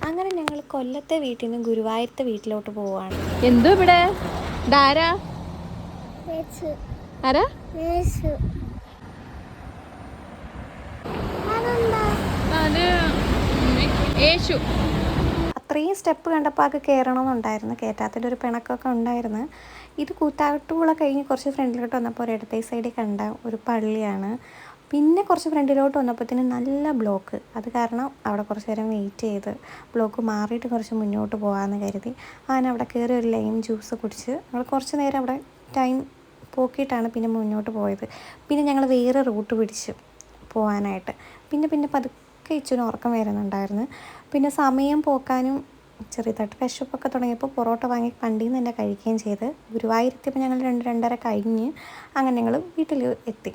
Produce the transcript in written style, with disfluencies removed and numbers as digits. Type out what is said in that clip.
അങ്ങനെ ഞങ്ങൾ കൊല്ലത്തെ വീട്ടിൽ നിന്ന് ഗുരുവായൂരത്തെ വീട്ടിലോട്ട് പോവാണ്. എന്തോ ഇവിടെ ആരാ ആരാ അത് യേശു. അത്രയും സ്റ്റെപ്പ് കണ്ടപ്പോൾ അത് കയറണമെന്നുണ്ടായിരുന്നു. കയറ്റാത്തിൻ്റെ ഒരു പിണക്കൊക്കെ ഉണ്ടായിരുന്നു. ഇത് കൂത്താട്ടുകുളം കഴിഞ്ഞ് കുറച്ച് ഫ്രണ്ടിലോട്ട് വന്നപ്പോൾ ഒരു ഇടത്തെ സൈഡിൽ കണ്ട ഒരു പള്ളിയാണ്. പിന്നെ കുറച്ച് ഫ്രണ്ടിലോട്ട് വന്നപ്പോഴത്തേനും നല്ല ബ്ലോക്ക്. അത് കാരണം അവിടെ കുറച്ച് നേരം വെയിറ്റ് ചെയ്ത് ബ്ലോക്ക് മാറിയിട്ട് കുറച്ച് മുന്നോട്ട് പോകാമെന്ന് കരുതി അങ്ങനെ അവിടെ കയറി ഒരു ലൈം ജ്യൂസ് കുടിച്ച് ഞങ്ങൾ കുറച്ച് നേരം അവിടെ ടൈം പോക്കിയിട്ടാണ് പിന്നെ മുന്നോട്ട് പോയത്. പിന്നെ ഞങ്ങൾ വേറെ റൂട്ട് പിടിച്ച് പോകാനായിട്ട് പിന്നെ പതുക്കെ ഇച്ചിരി ഉറക്കം വരുന്നുണ്ടായിരുന്നു. പിന്നെ സമയം പോക്കാനും ചെറിയതായിട്ട് വിശപ്പൊക്കെ തുടങ്ങിയപ്പോൾ പൊറോട്ട വാങ്ങി വണ്ടിയിൽ നിന്ന് തന്നെ കഴിക്കുകയും ചെയ്ത് ഗുരുവായൂരെത്തിയപ്പോൾ ഞങ്ങൾ 2-2:30 കഴിഞ്ഞ് അങ്ങനെ ഞങ്ങൾ വീട്ടിൽ എത്തി.